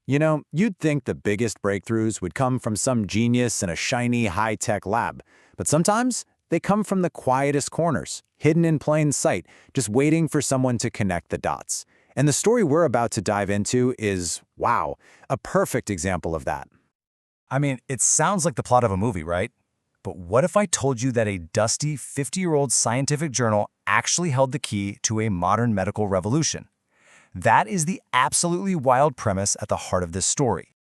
You'd think the biggest breakthroughs would come from some genius in a shiny, high-tech lab, but sometimes they come from the quietest corners, hidden in plain sight, just waiting for someone to connect the dots. And the story we're about to dive into is, wow, a perfect example of that. I mean, it sounds like the plot of a movie, right? But what if I told you that a dusty 50-year-old scientific journal actually held the key to a modern medical revolution? That is the absolutely wild premise at the heart of this story.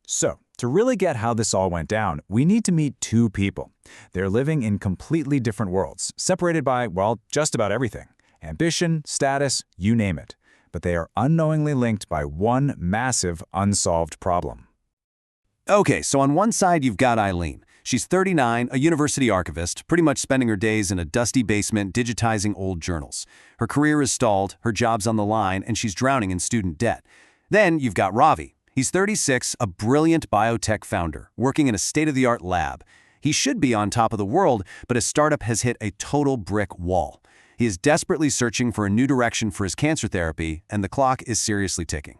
So, to really get how this all went down, we need to meet two people. They're living in completely different worlds, separated by, well, just about everything. Ambition, status, you name it. But they are unknowingly linked by one massive unsolved problem. Okay, so on one side you've got Eileen. She's 39, a university archivist, pretty much spending her days in a dusty basement digitizing old journals. Her career is stalled, her job's on the line, and she's drowning in student debt. Then you've got Ravi. He's 36, a brilliant biotech founder, working in a state-of-the-art lab. He should be on top of the world, but his startup has hit a total brick wall. He is desperately searching for a new direction for his cancer therapy, and the clock is seriously ticking.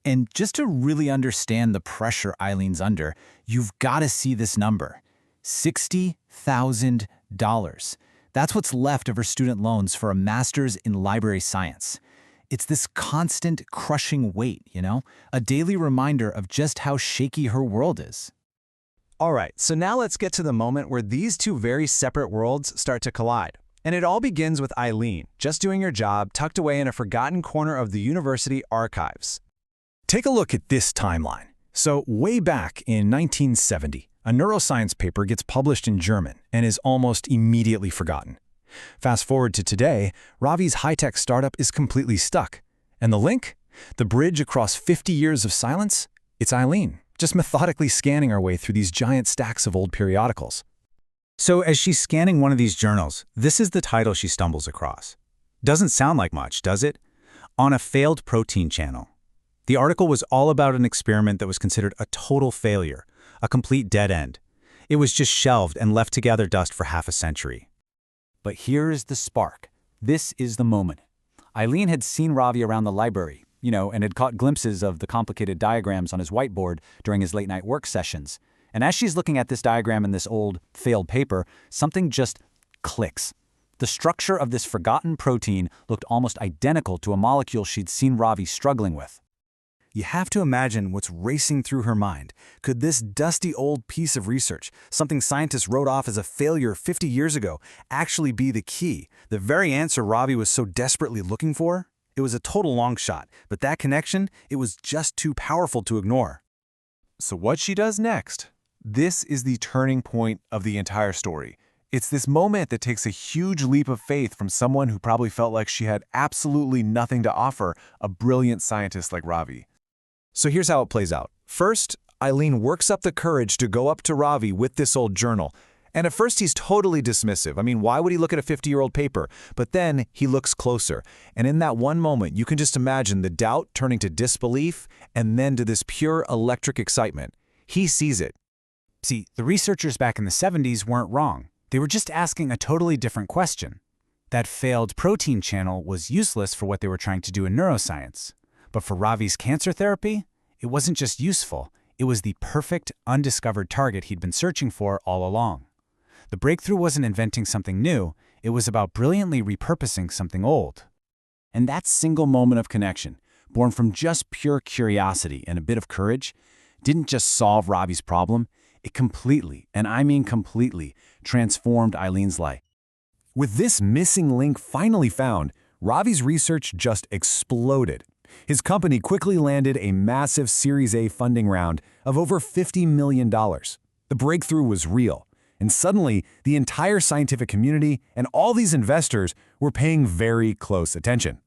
And just to really understand the pressure Eileen's under, you've got to see this number. $60,000. That's what's left of her student loans for a master's in library science. It's this constant crushing weight, a daily reminder of just how shaky her world is. All right, so now let's get to the moment where these two very separate worlds start to collide. And it all begins with Eileen, just doing her job, tucked away in a forgotten corner of the university archives. Take a look at this timeline. So way back in 1970, a neuroscience paper gets published in German and is almost immediately forgotten. Fast forward to today, Ravi's high-tech startup is completely stuck. And the link? The bridge across 50 years of silence? It's Eileen, just methodically scanning her way through these giant stacks of old periodicals. So as she's scanning one of these journals, this is the title she stumbles across. Doesn't sound like much, does it? On a failed protein channel. The article was all about an experiment that was considered a total failure, a complete dead end. It was just shelved and left to gather dust for half a century. But here's the spark. This is the moment. Eileen had seen Ravi around the library, and had caught glimpses of the complicated diagrams on his whiteboard during his late-night work sessions. And as she's looking at this diagram in this old, failed paper, something just clicks. The structure of this forgotten protein looked almost identical to a molecule she'd seen Ravi struggling with. You have to imagine what's racing through her mind. Could this dusty old piece of research, something scientists wrote off as a failure 50 years ago, actually be the key, the very answer Ravi was so desperately looking for? It was a total long shot, but that connection, it was just too powerful to ignore. So what she does next? This is the turning point of the entire story. It's this moment that takes a huge leap of faith from someone who probably felt like she had absolutely nothing to offer a brilliant scientist like Ravi. So here's how it plays out. First, Eileen works up the courage to go up to Ravi with this old journal. And at first he's totally dismissive. I mean, why would he look at a 50-year-old paper? But then he looks closer. And in that one moment, you can just imagine the doubt turning to disbelief and then to this pure electric excitement. He sees it. See, the researchers back in the 70s weren't wrong. They were just asking a totally different question. That failed protein channel was useless for what they were trying to do in neuroscience. But for Ravi's cancer therapy, it wasn't just useful, it was the perfect, undiscovered target he'd been searching for all along. The breakthrough wasn't inventing something new, it was about brilliantly repurposing something old. And that single moment of connection, born from just pure curiosity and a bit of courage, didn't just solve Ravi's problem, it completely, and I mean completely, transformed Eileen's life. With this missing link finally found, Ravi's research just exploded. His company quickly landed a massive Series A funding round of over $50 million. The breakthrough was real, and suddenly the entire scientific community and all these investors were paying very close attention.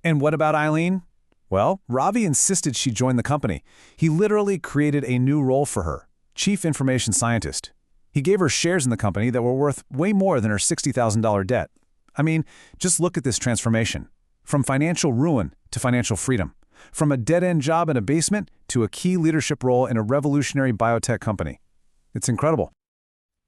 And what about Eileen? Well, Ravi insisted she join the company. He literally created a new role for her, Chief Information Scientist. He gave her shares in the company that were worth way more than her $60,000 debt. I mean, just look at this transformation. From financial ruin to financial freedom. From a dead-end job in a basement to a key leadership role in a revolutionary biotech company. It's incredible.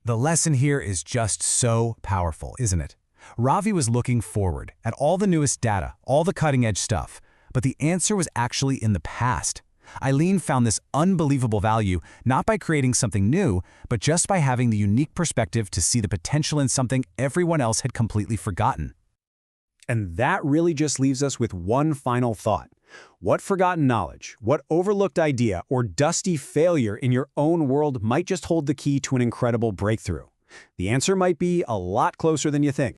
The lesson here is just so powerful, isn't it? Ravi was looking forward at all the newest data, all the cutting-edge stuff, but the answer was actually in the past. Eileen found this unbelievable value not by creating something new, but just by having the unique perspective to see the potential in something everyone else had completely forgotten. And that really just leaves us with one final thought. What forgotten knowledge, what overlooked idea, or dusty failure in your own world might just hold the key to an incredible breakthrough? The answer might be a lot closer than you think.